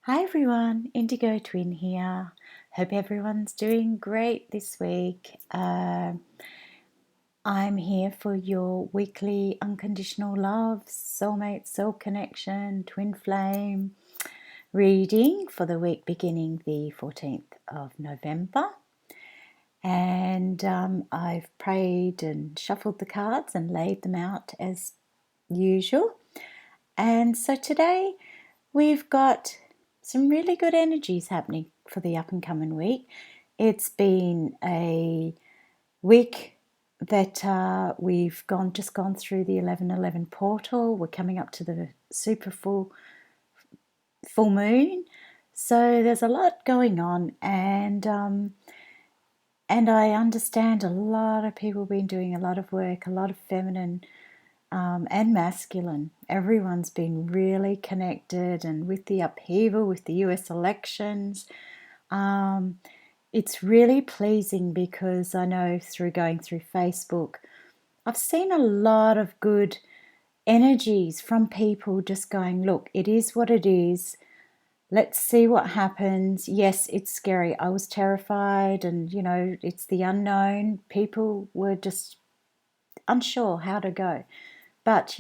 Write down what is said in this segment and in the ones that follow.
Hi everyone, Indigo Twin here. Hope everyone's doing great this week. I'm here for your weekly unconditional love, soulmate, soul connection, twin flame reading for the week beginning the 14th of November. And I've prayed and shuffled the cards and laid them out as usual. And so today we've got some really good energies happening for the up and coming week. It's been a week that we've just gone through the 11:11 portal. We're coming up to the super full moon, so there's a lot going on, and I understand a lot of people have been doing a lot of work, a lot of feminine and masculine. Everyone's been really connected, and with the upheaval with the US elections, it's really pleasing because I know through going through Facebook, I've seen a lot of good energies from people just going, look, it is what it is. Let's see what happens. Yes, it's scary. I was terrified, and it's the unknown. People were just unsure how to go. But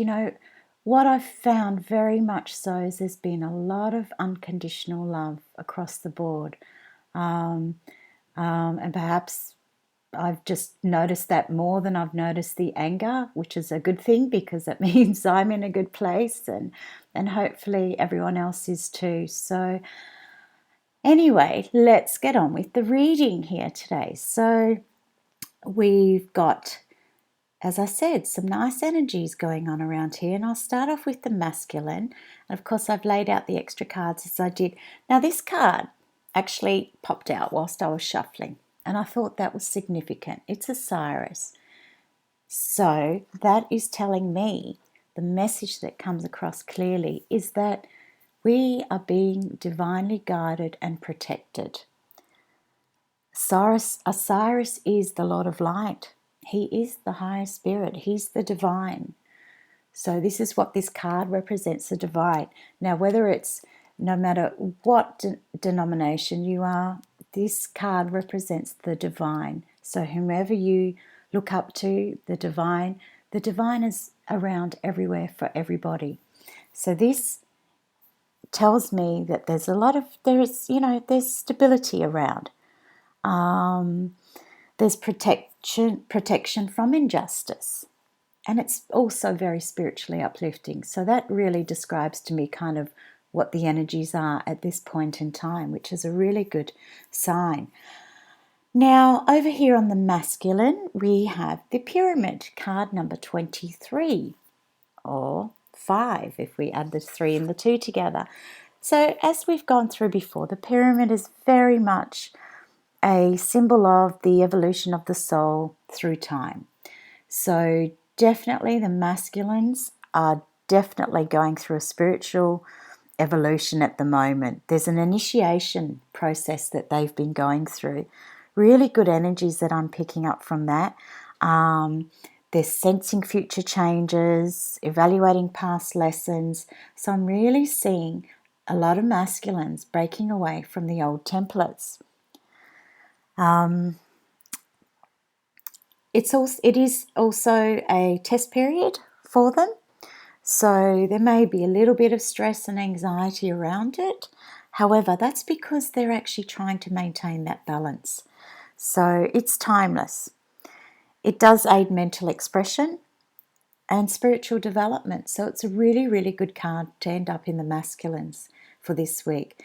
what I've found very much so is there's been a lot of unconditional love across the board. And perhaps I've just noticed that more than I've noticed the anger, which is a good thing because it means I'm in a good place, and hopefully everyone else is too. So anyway, let's get on with the reading here today. So we've got, as I said, some nice energies going on around here, and I'll start off with the masculine. And of course, I've laid out the extra cards as I did. Now, this card actually popped out whilst I was shuffling, and I thought that was significant. It's a Cyrus. So that is telling me the message that comes across clearly is that we are being divinely guided and protected. Osiris is the Lord of Light. He is the highest spirit. He's the divine. So this is what this card represents, the divine. Now, whether it's no matter what denomination you are, this card represents the divine. So whomever you look up to, the divine is around everywhere for everybody. So this tells me that there's stability around. There's protection from injustice, and it's also very spiritually uplifting. So that really describes to me kind of what the energies are at this point in time, which is a really good sign. Now, over here on the masculine, we have the pyramid, card number 23, or 5 if we add the 3 and the 2 together. So as we've gone through before, the pyramid is very much a symbol of the evolution of the soul through time. So definitely the masculines are definitely going through a spiritual evolution at the moment. There's an initiation process that they've been going through. Really good energies that I'm picking up from that. They're sensing future changes, evaluating past lessons. So I'm really seeing a lot of masculines breaking away from the old templates. It is also a test period for them, so there may be a little bit of stress and anxiety around it. However, that's because they're actually trying to maintain that balance. So it's timeless. It does aid mental expression and spiritual development. So it's a really, really good card to end up in the masculines for this week.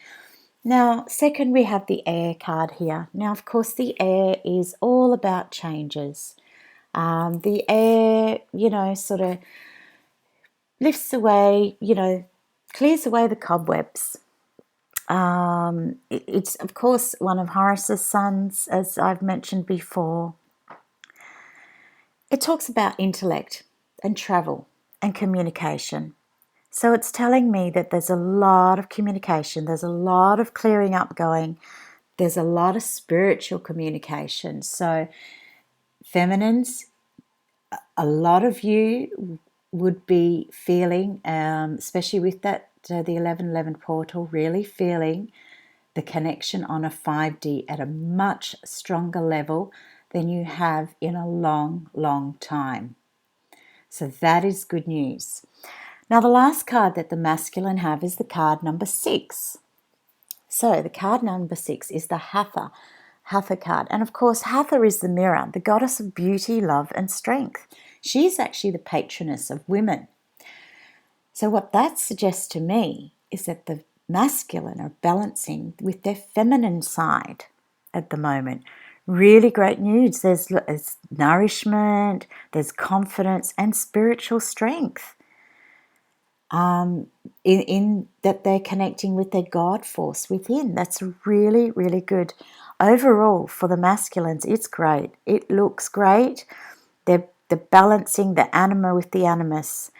Now, second, we have the air card here. Now, of course, the air is all about changes. The air, sort of lifts away, clears away the cobwebs. It's, of course, one of Horus's sons, as I've mentioned before. It talks about intellect and travel and communication. So it's telling me that there's a lot of communication, there's a lot of clearing up going, there's a lot of spiritual communication. So feminines, a lot of you would be feeling, especially with that the 1111 portal, really feeling the connection on a 5D at a much stronger level than you have in a long, long time. So that is good news. Now, the last card that the masculine have is the card number 6. So the card number 6 is the Hatha card. And of course, Hatha is the mirror, the goddess of beauty, love, and strength. She's actually the patroness of women. So what that suggests to me is that the masculine are balancing with their feminine side at the moment. Really great news. There's nourishment, there's confidence and spiritual strength. In that they're connecting with their God force within. That's really, really good. Overall, for the masculines, it's great. It looks great. They're balancing the anima with the animus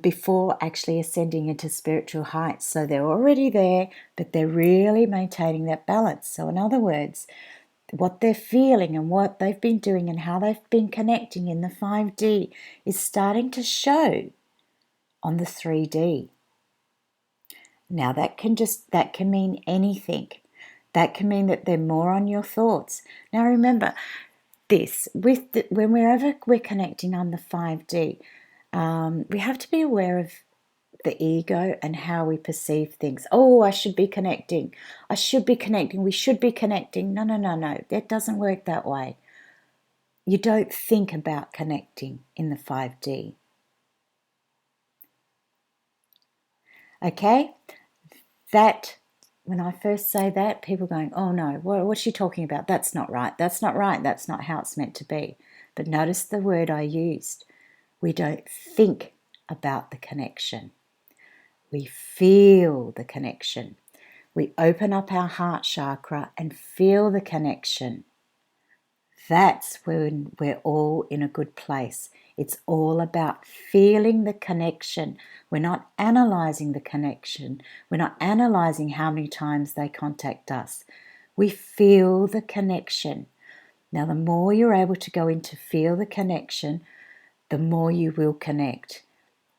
before actually ascending into spiritual heights. So they're already there, but they're really maintaining that balance. So in other words, what they're feeling and what they've been doing and how they've been connecting in the 5D is starting to show on the 3D. Now that can mean anything. That can mean that they're more on your thoughts. Now remember this, when we're connecting on the 5D, we have to be aware of the ego and how we perceive things. Oh, I should be connecting. We should be connecting. No. That doesn't work that way. You don't think about connecting in the 5D. Okay? That, when I first say that, people are going, oh no, what's she talking about? That's not right. That's not right. That's not how it's meant to be. But notice the word I used. We don't think about the connection. We feel the connection. We open up our heart chakra and feel the connection. That's when we're all in a good place. It's all about feeling the connection. We're not analyzing the connection. We're not analyzing how many times they contact us. We feel the connection. Now, the more you're able to go into feel the connection, the more you will connect.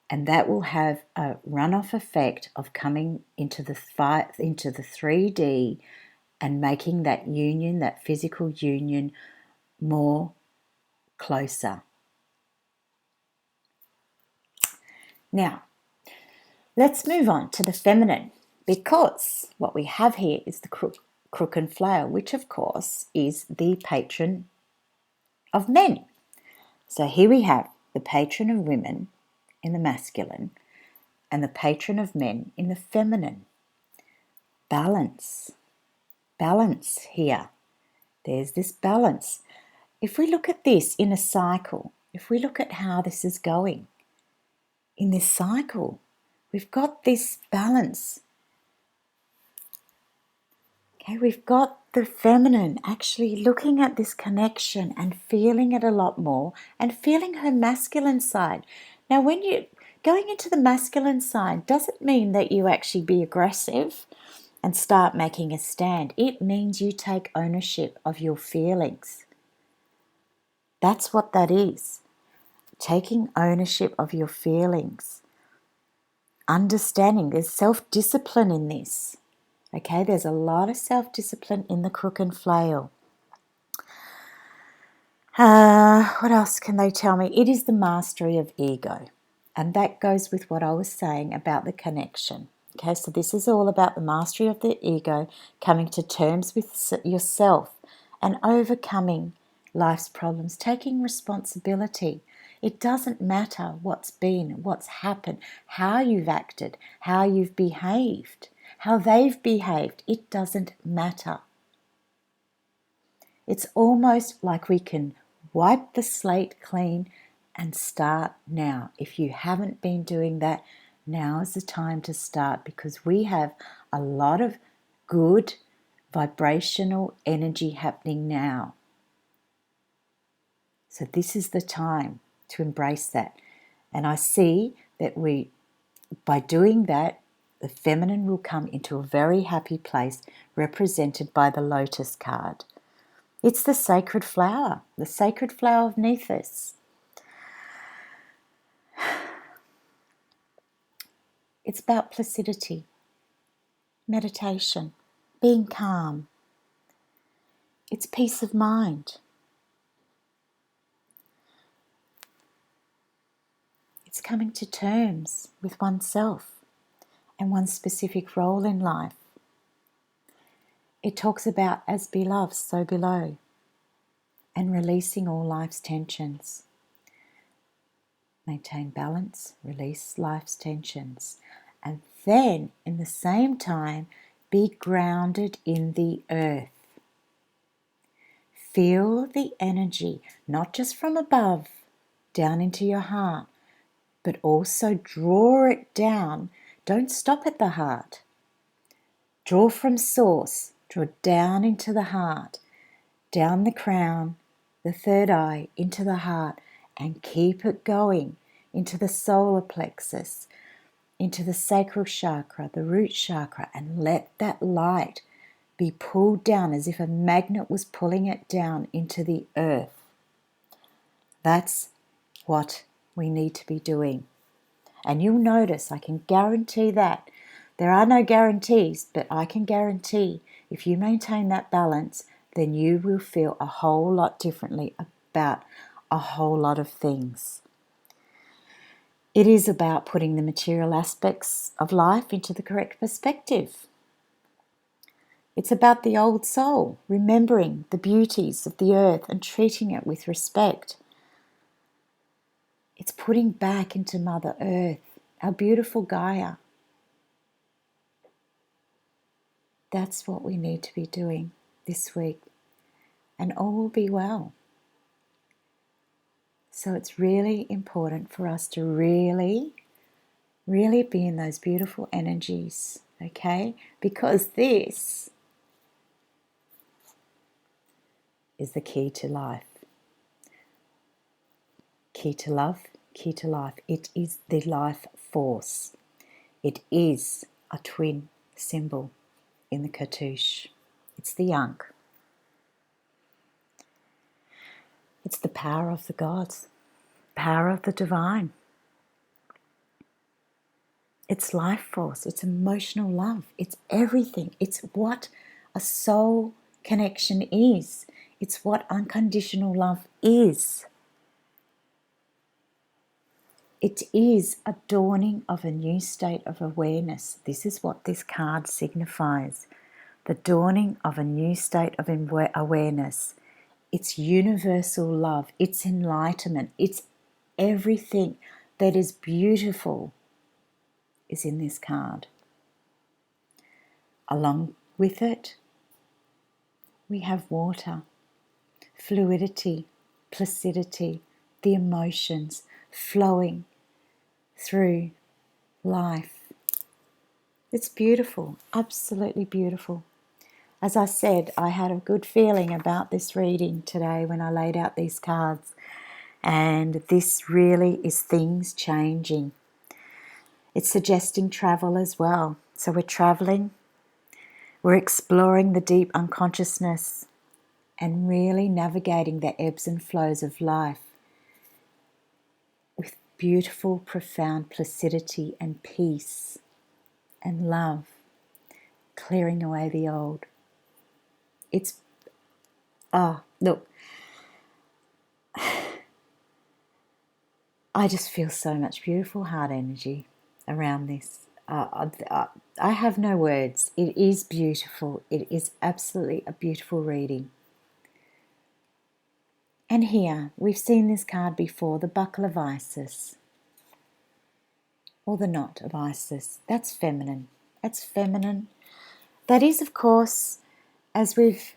And that will have a runoff effect of coming into the 3D and making that union, that physical union, more closer. Now, let's move on to the feminine, because what we have here is the crook and flail, which of course is the patron of men. So here we have the patron of women in the masculine and the patron of men in the feminine. Balance here. There's this balance. If we look at this in a cycle, if we look at how this is going, in this cycle, we've got this balance. Okay, we've got the feminine actually looking at this connection and feeling it a lot more and feeling her masculine side. Now, when you're going into the masculine side, doesn't mean that you actually be aggressive and start making a stand. It means you take ownership of your feelings. That's what that is. Taking ownership of your feelings. Understanding there's self-discipline in this. Okay, there's a lot of self-discipline in the crook and flail. What else can they tell me? It is the mastery of ego. And that goes with what I was saying about the connection. Okay, so this is all about the mastery of the ego, coming to terms with yourself and overcoming life's problems, taking responsibility. It doesn't matter what's been, what's happened, how you've acted, how you've behaved, how they've behaved. It doesn't matter. It's almost like we can wipe the slate clean and start now. If you haven't been doing that, now is the time to start, because we have a lot of good vibrational energy happening now. So this is the time to embrace that. And I see that by doing that, the feminine will come into a very happy place, represented by the lotus card. It's the sacred flower of Nephis. It's about placidity, meditation, being calm. It's peace of mind. It's coming to terms with oneself and one's specific role in life. It talks about as beloved, so below, and releasing all life's tensions. Maintain balance, release life's tensions, and then in the same time be grounded in the earth. Feel the energy, not just from above, down into your heart, but also draw it down. Don't stop at the heart. Draw from source, draw down into the heart, down the crown, the third eye, into the heart, and keep it going into the solar plexus, into the sacral chakra, the root chakra, and let that light be pulled down as if a magnet was pulling it down into the earth. That's what we need to be doing. And you'll notice, I can guarantee that. There are no guarantees, but I can guarantee if you maintain that balance, then you will feel a whole lot differently about a whole lot of things. It is about putting the material aspects of life into the correct perspective. It's about the old soul, remembering the beauties of the earth and treating it with respect. It's putting back into Mother Earth, our beautiful Gaia. That's what we need to be doing this week, and all will be well. So it's really important for us to really be in those beautiful energies, okay? Because this is the key to life. Key to love, key to life. It is the life force. It is a twin symbol in the Cartouche. It's the Ankh. It's the power of the gods, power of the divine. It's life force, it's emotional love, it's everything. It's what a soul connection is. It's what unconditional love is. It is a dawning of a new state of awareness. This is what this card signifies. The dawning of a new state of awareness. It's universal love. It's enlightenment. It's everything that is beautiful is in this card. Along with it, we have water, fluidity, placidity, the emotions flowing through life. It's beautiful, absolutely beautiful. As I said, I had a good feeling about this reading today when I laid out these cards, and this really is things changing. It's suggesting travel as well. So we're traveling, we're exploring the deep unconsciousness and really navigating the ebbs and flows of life with beautiful, profound placidity and peace and love, clearing away the old. It's, look, I just feel so much beautiful heart energy around this. I have no words. It is beautiful. It is absolutely a beautiful reading. And here, we've seen this card before, the buckle of Isis, or the knot of Isis. That's feminine. That's feminine. That is, of course, as we've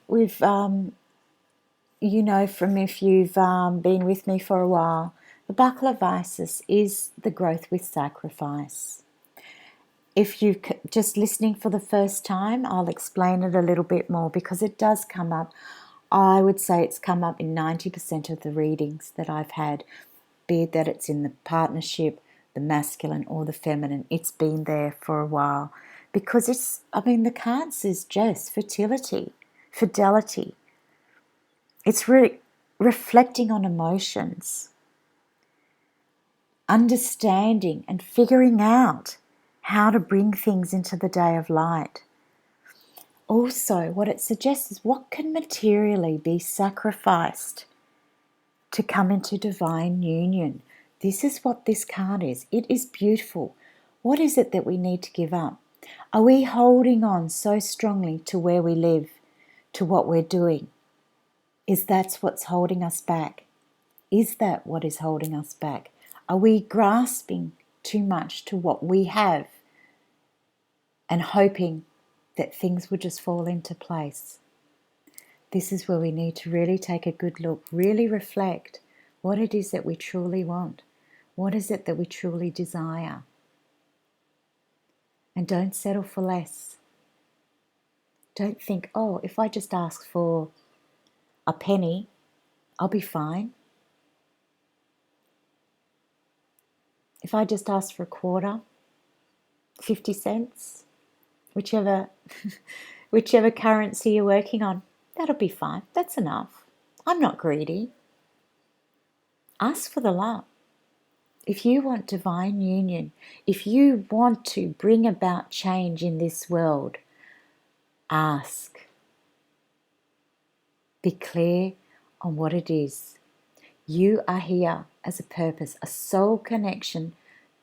you know, from if you've been with me for a while, the buckle of Isis is the growth with sacrifice. If you're just listening for the first time, I'll explain it a little bit more because it does come up. I would say it's come up in 90% of the readings that I've had, be it that it's in the partnership, the masculine or the feminine. It's been there for a while because the card says just fertility, fidelity. It's really reflecting on emotions, understanding and figuring out how to bring things into the day of light. Also, what it suggests is what can materially be sacrificed to come into divine union. This is what this card is. It is beautiful. What is it that we need to give up? Are we holding on so strongly to where we live, to what we're doing? Is that what's holding us back? Is that what is holding us back? Are we grasping too much to what we have and hoping that things will just fall into place? This is where we need to really take a good look, really reflect what it is that we truly want. What is it that we truly desire? And don't settle for less. Don't think, oh, if I just ask for a penny, I'll be fine. If I just ask for a quarter, 50 cents, whichever currency you're working on, that'll be fine. That's enough. I'm not greedy. Ask for the love. If you want divine union, if you want to bring about change in this world, ask. Be clear on what it is. You are here as a purpose, a soul connection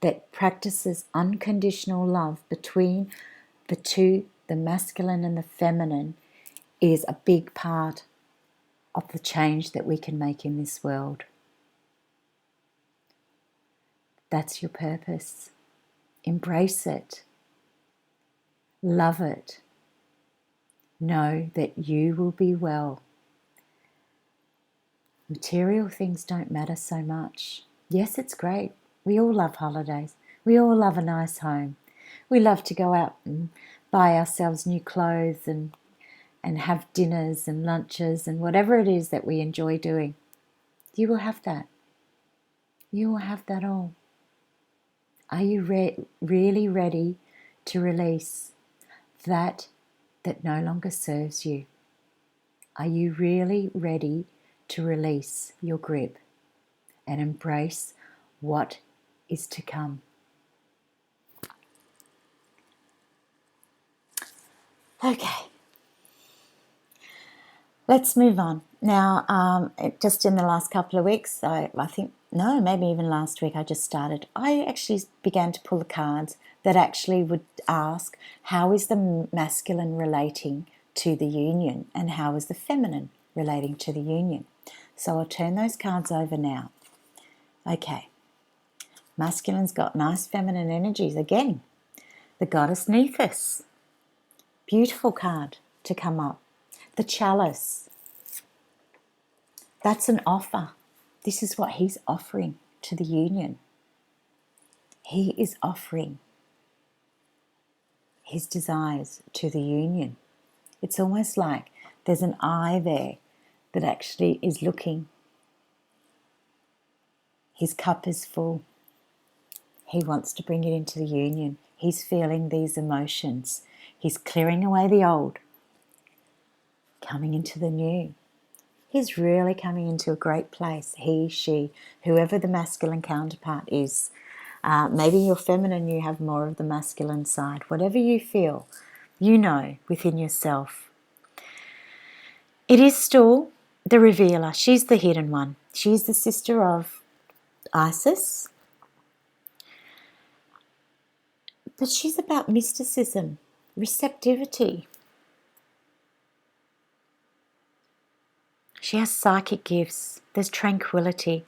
that practices unconditional love between the two, the masculine and the feminine, is a big part of the change that we can make in this world. That's your purpose. Embrace it. Love it. Know that you will be well. Material things don't matter so much. Yes, it's great. We all love holidays. We all love a nice home. We love to go out and buy ourselves new clothes and have dinners and lunches and whatever it is that we enjoy doing. You will have that. You will have that all. Are you really ready to release that no longer serves you? Are you really ready to release your grip and embrace what is to come? Okay, let's move on. Now, just in the last couple of weeks, I think, no, maybe even last week, I actually began to pull the cards that actually would ask, how is the masculine relating to the union and how is the feminine relating to the union? So I'll turn those cards over now. Okay, masculine's got nice feminine energies. Again, the goddess Nephis. Beautiful card to come up. The chalice. That's an offer. This is what he's offering to the union. He is offering his desires to the union. It's almost like there's an eye there that actually is looking. His cup is full. He wants to bring it into the union. He's feeling these emotions. He's clearing away the old, coming into the new. He's really coming into a great place. He, she, whoever the masculine counterpart is. Maybe you're feminine, you have more of the masculine side. Whatever you feel, you know within yourself. It is still the revealer. She's the hidden one. She's the sister of Isis. But she's about mysticism, receptivity. She has psychic gifts. There's tranquility.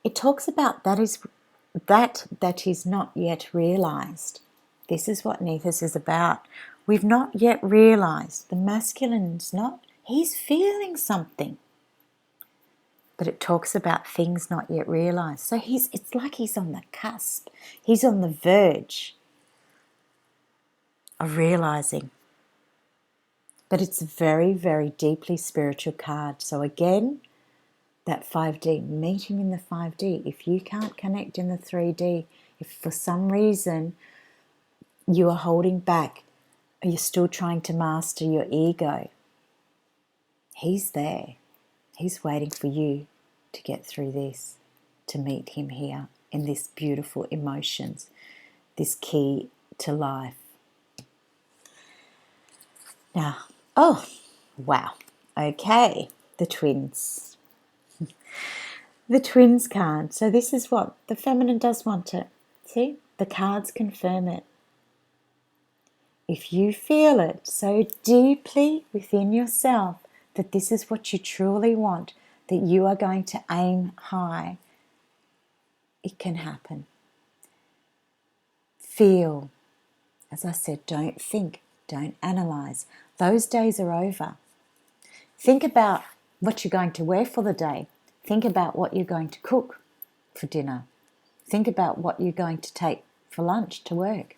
It talks about that is not yet realized. This is what Nephis is about. We've not yet realized. The masculine's not. He's feeling something. But it talks about things not yet realized. So it's like he's on the cusp. He's on the verge of realizing. But it's a very, very deeply spiritual card. So again, that 5D, meet him in the 5D. If you can't connect in the 3D, if for some reason you are holding back, or you're still trying to master your ego, he's there. He's waiting for you to get through this, to meet him here in this beautiful emotions, this key to life. Now, oh, wow. Okay, the twins. The twins card. So this is what the feminine does want it. See, the cards confirm it. If you feel it so deeply within yourself that this is what you truly want, that you are going to aim high, it can happen. Feel. As I said, don't think, don't analyze. Those days are over. Think about what you're going to wear for the day. Think about what you're going to cook for dinner. Think about what you're going to take for lunch to work.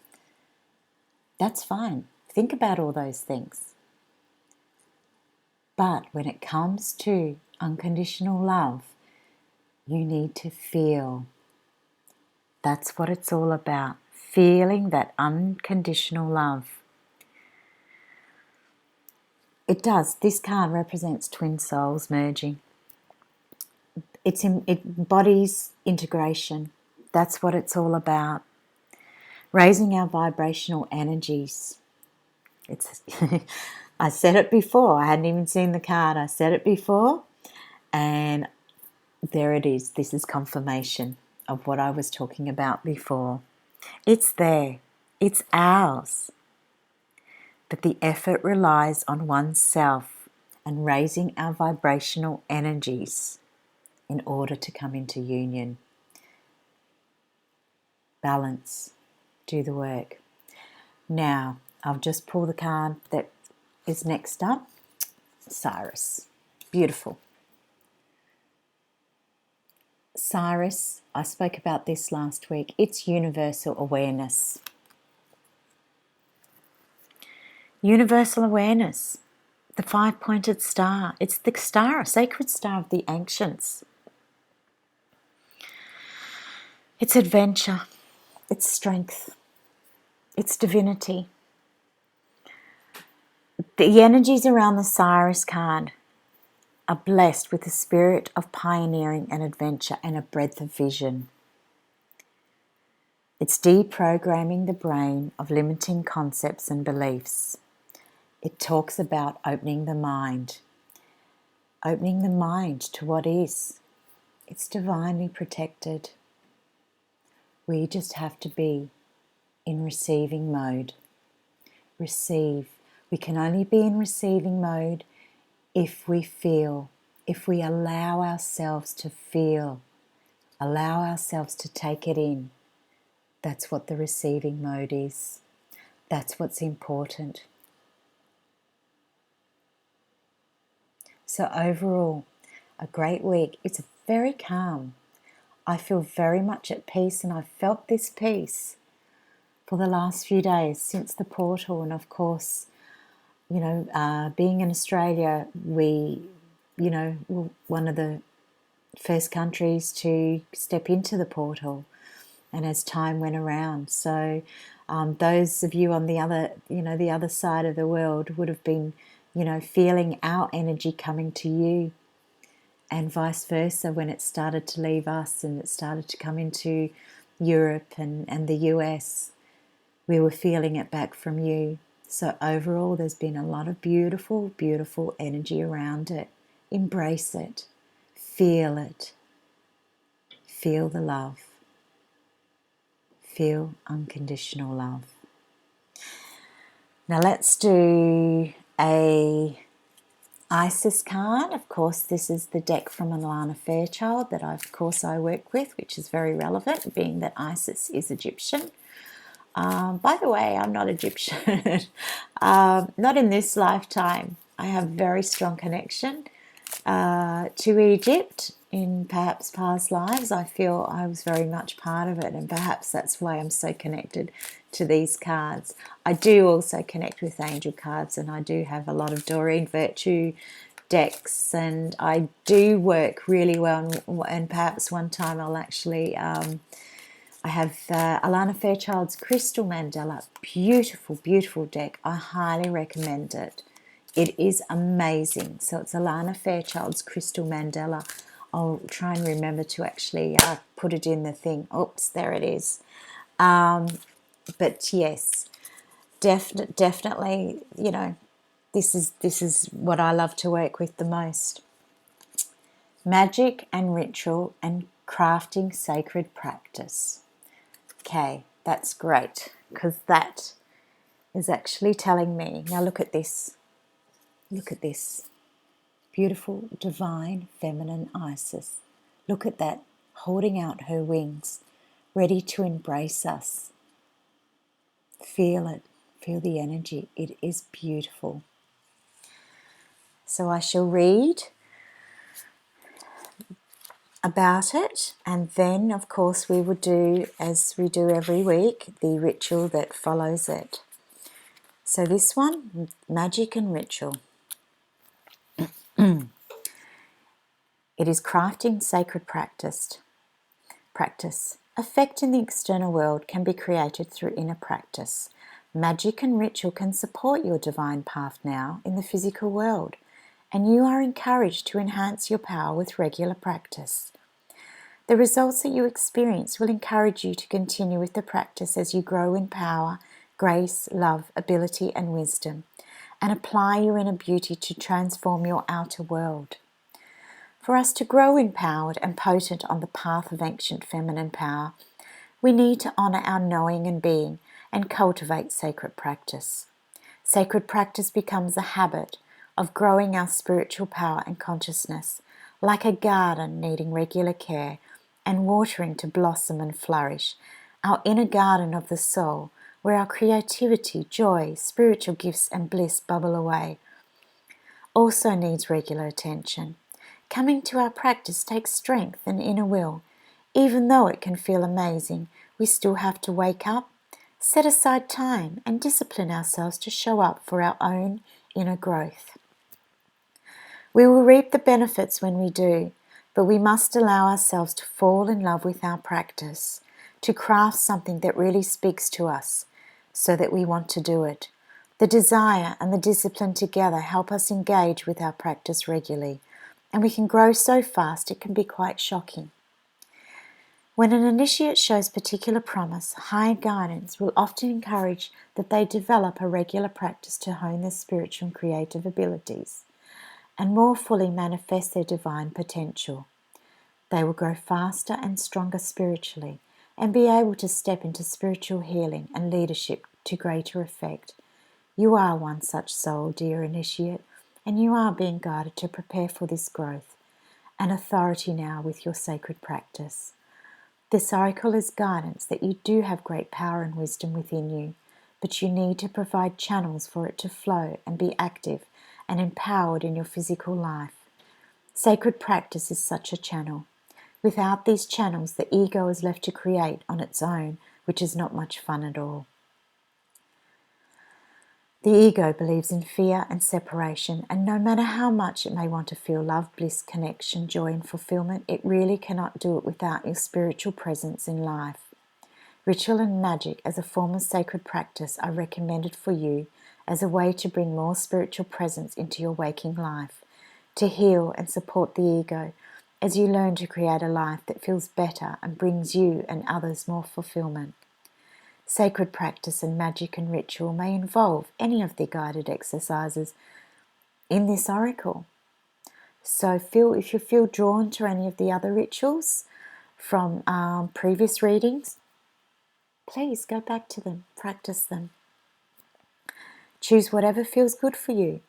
That's fine. Think about all those things. But when it comes to unconditional love, you need to feel. That's what it's all about. Feeling that unconditional love. It does. This card represents twin souls merging. It embodies integration. That's what it's all about. Raising our vibrational energies. I said it before. I hadn't even seen the card. I said it before. And there it is. This is confirmation of what I was talking about before. It's there. It's ours. But the effort relies on oneself and raising our vibrational energies in order to come into union. Balance. Do the work. Now, I'll just pull the card that is next up. Cyrus. Beautiful. Cyrus, I spoke about this last week. It's universal awareness. Universal awareness. The five-pointed star. It's the star, a sacred star of the ancients. It's adventure. It's strength. It's divinity. The energies around the Cyrus card are blessed with a spirit of pioneering and adventure and a breadth of vision. It's deprogramming the brain of limiting concepts and beliefs. It talks about opening the mind to what is. It's divinely protected. We just have to be in receiving mode. Receive. We can only be in receiving mode if we feel, if we allow ourselves to feel, allow ourselves to take it in. That's what the receiving mode is. That's what's important. So overall, a great week. It's very calm. I feel very much at peace, and I've felt this peace for the last few days since the portal. And of course, being in Australia, we, were one of the first countries to step into the portal. And as time went around, so those of you on the other side of the world would have been, feeling our energy coming to you, and vice versa when it started to leave us and it started to come into Europe and the US. We were feeling it back from you. So overall, there's been a lot of beautiful, beautiful energy around it. Embrace it. Feel it. Feel the love. Feel unconditional love. Now let's do a Isis card. Of course, this is the deck from Alana Fairchild that I work with, which is very relevant, being that Isis is Egyptian. By the way, I'm not Egyptian, not in this lifetime. I have very strong connection to Egypt in perhaps past lives. I feel I was very much part of it, and perhaps that's why I'm so connected to these cards. I do also connect with angel cards, and I do have a lot of Doreen Virtue decks, and I do work really well, and perhaps one time I'll actually I have Alana Fairchild's Crystal Mandala. Beautiful, beautiful deck. I highly recommend it. It is amazing. So it's Alana Fairchild's Crystal Mandala. I'll try and remember to actually put it in the thing. Oops, there it is. But yes, definitely, this is what I love to work with the most. Magic and ritual and crafting sacred practice. Okay, that's great, because that is actually telling me. Now look at this. Look at this. Beautiful, divine, feminine Isis. Look at that, holding out her wings, ready to embrace us. Feel it. Feel the energy. It is beautiful. So I shall read about it, and then of course we will do, as we do every week, the ritual that follows it. So this one, magic and ritual. It is crafting sacred practice. Effect in the external world can be created through inner practice. Magic and ritual can support your divine path now in the physical world, and you are encouraged to enhance your power with regular practice. The results that you experience will encourage you to continue with the practice as you grow in power, grace, love, ability, and wisdom, and apply your inner beauty to transform your outer world. For us to grow empowered and potent on the path of ancient feminine power, we need to honour our knowing and being and cultivate sacred practice. Sacred practice becomes a habit of growing our spiritual power and consciousness, like a garden needing regular care and watering to blossom and flourish, our inner garden of the soul, where our creativity, joy, spiritual gifts and bliss bubble away, also needs regular attention. Coming to our practice takes strength and inner will. Even though it can feel amazing, we still have to wake up, set aside time, and discipline ourselves to show up for our own inner growth. We will reap the benefits when we do, but we must allow ourselves to fall in love with our practice, to craft something that really speaks to us, so that we want to do it. The desire and the discipline together help us engage with our practice regularly, and we can grow so fast it can be quite shocking. When an initiate shows particular promise, higher guidance will often encourage that they develop a regular practice to hone their spiritual and creative abilities and more fully manifest their divine potential. They will grow faster and stronger spiritually and be able to step into spiritual healing and leadership to greater effect. You are one such soul, dear initiate, and you are being guided to prepare for this growth and authority now with your sacred practice. This oracle is guidance that you do have great power and wisdom within you, but you need to provide channels for it to flow and be active and empowered in your physical life. Sacred practice is such a channel. Without these channels, the ego is left to create on its own, which is not much fun at all. The ego believes in fear and separation, and no matter how much it may want to feel love, bliss, connection, joy, and fulfillment, it really cannot do it without your spiritual presence in life. Ritual and magic as a form of sacred practice are recommended for you as a way to bring more spiritual presence into your waking life, to heal and support the ego as you learn to create a life that feels better and brings you and others more fulfillment. Sacred practice and magic and ritual may involve any of the guided exercises in this oracle. So if you feel drawn to any of the other rituals from previous readings, please go back to them, practice them. Choose whatever feels good for you.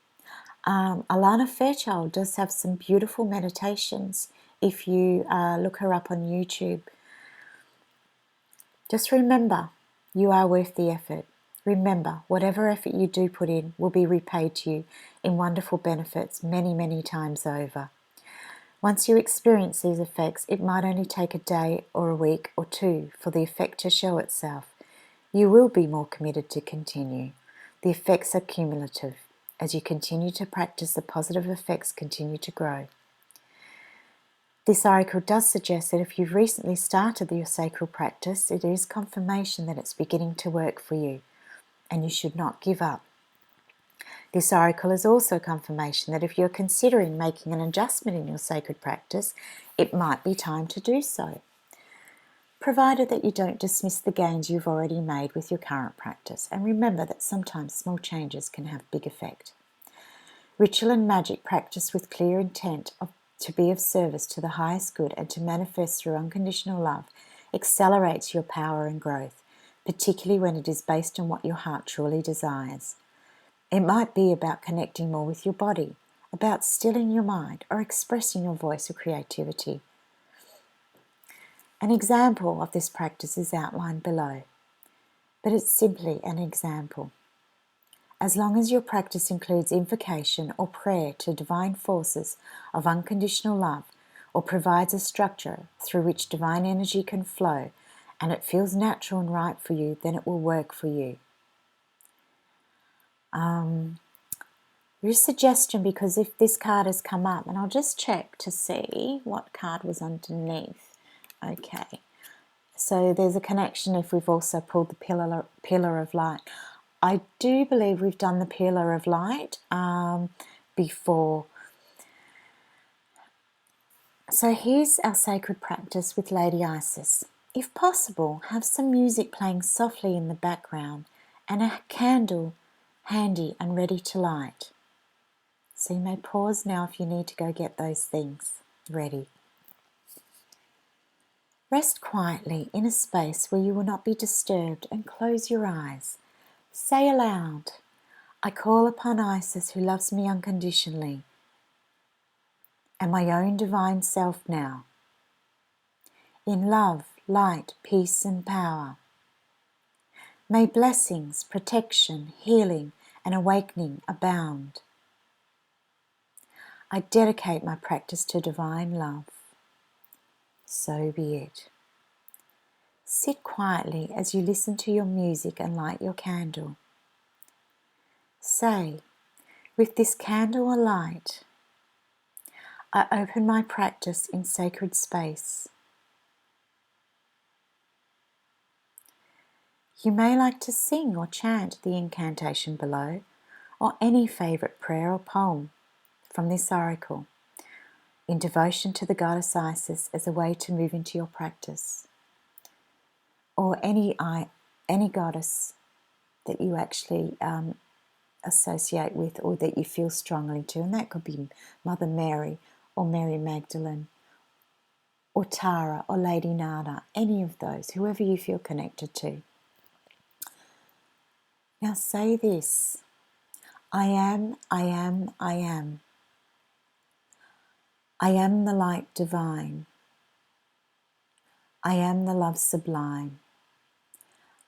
Alana Fairchild does have some beautiful meditations if you look her up on YouTube. Just remember, you are worth the effort. Remember, whatever effort you do put in will be repaid to you in wonderful benefits many, many times over. Once you experience these effects, it might only take a day or a week or two for the effect to show itself. You will be more committed to continue. The effects are cumulative. As you continue to practice, the positive effects continue to grow. This oracle does suggest that if you've recently started your sacred practice, it is confirmation that it's beginning to work for you, and you should not give up. This oracle is also confirmation that if you're considering making an adjustment in your sacred practice, it might be time to do so. provided that you don't dismiss the gains you've already made with your current practice. And remember that sometimes small changes can have big effect. Ritual and magic practice with clear intent to be of service to the highest good and to manifest through unconditional love accelerates your power and growth, particularly when it is based on what your heart truly desires. It might be about connecting more with your body, about stilling your mind, or expressing your voice or creativity. An example of this practice is outlined below, but it's simply an example. As long as your practice includes invocation or prayer to divine forces of unconditional love, or provides a structure through which divine energy can flow, and it feels natural and right for you, then it will work for you. Your suggestion, because if this card has come up, and I'll just check to see what card was underneath. Okay, so there's a connection if we've also pulled the pillar of light. I do believe we've done the pillar of light before. So here's our sacred practice with Lady Isis. If possible, have some music playing softly in the background and a candle handy and ready to light. So you may pause now if you need to go get those things ready. Rest quietly in a space where you will not be disturbed and close your eyes. Say aloud, I call upon Isis who loves me unconditionally and my own divine self now. In love, light, peace and power. May blessings, protection, healing and awakening abound. I dedicate my practice to divine love. So be it. Sit quietly as you listen to your music and light your candle. Say, with this candle alight, I open my practice in sacred space. You may like to sing or chant the incantation below, or any favourite prayer or poem from this oracle in devotion to the goddess Isis as a way to move into your practice, or any goddess that you actually associate with or that you feel strongly to, and that could be Mother Mary or Mary Magdalene or Tara or Lady Nada, any of those, whoever you feel connected to. Now say this, I am, I am, I am. I am the light divine. I am the love sublime.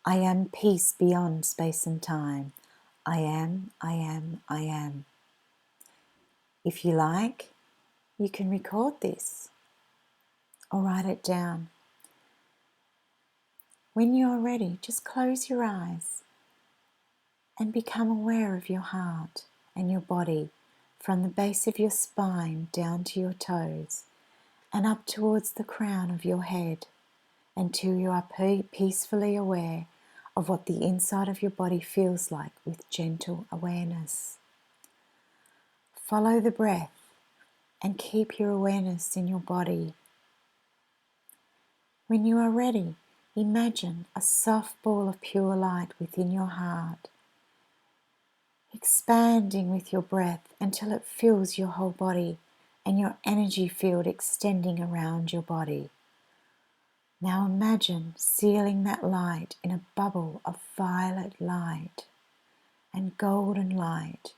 I am peace beyond space and time. I am, I am, I am. If you like, you can record this or write it down. When you are ready, just close your eyes and become aware of your heart and your body from the base of your spine down to your toes and up towards the crown of your head until you are peacefully aware of what the inside of your body feels like with gentle awareness. Follow the breath and keep your awareness in your body. When you are ready, imagine a soft ball of pure light within your heart, expanding with your breath until it fills your whole body and your energy field extending around your body. Now imagine sealing that light in a bubble of violet light and golden light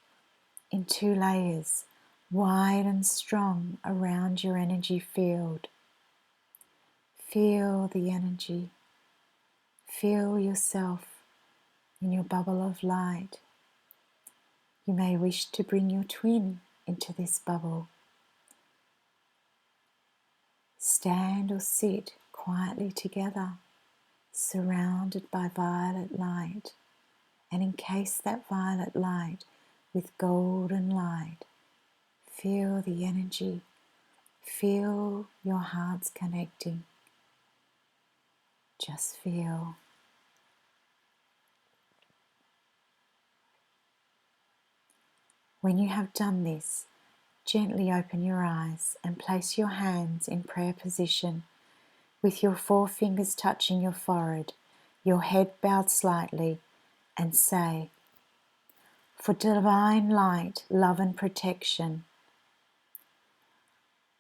in 2 layers, wide and strong around your energy field. Feel the energy. Feel yourself in your bubble of light. You may wish to bring your twin into this bubble. Stand or sit quietly together, surrounded by violet light, and encase that violet light with golden light. Feel the energy. Feel your hearts connecting. Just feel. When you have done this, gently open your eyes and place your hands in prayer position, with your forefingers touching your forehead, your head bowed slightly, and say, for divine light, love and protection,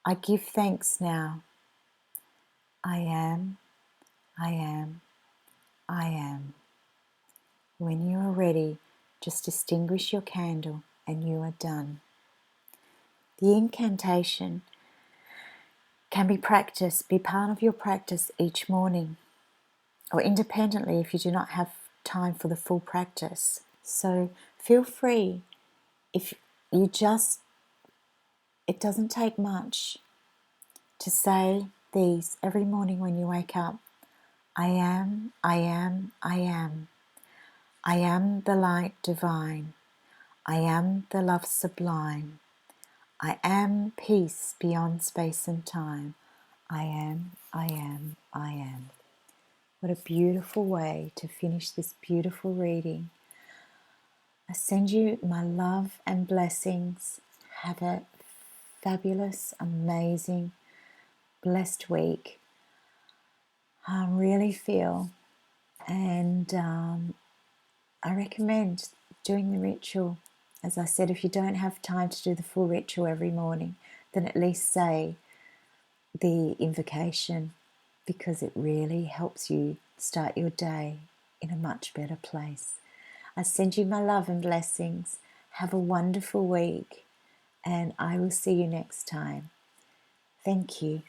I give thanks now. I am, I am, I am. When you are ready, just extinguish your candle and you are done. The incantation can be practiced, be part of your practice each morning, or independently if you do not have time for the full practice. So feel free, if you just, it doesn't take much to say these every morning when you wake up. I am, I am, I am. I am the light divine. I am the love sublime. I am peace beyond space and time. I am, I am, I am. What a beautiful way to finish this beautiful reading. I send you my love and blessings. Have a fabulous, amazing, blessed week. I really feel, and I recommend doing the ritual. As I said, if you don't have time to do the full ritual every morning, then at least say the invocation, because it really helps you start your day in a much better place. I send you my love and blessings. Have a wonderful week, and I will see you next time. Thank you.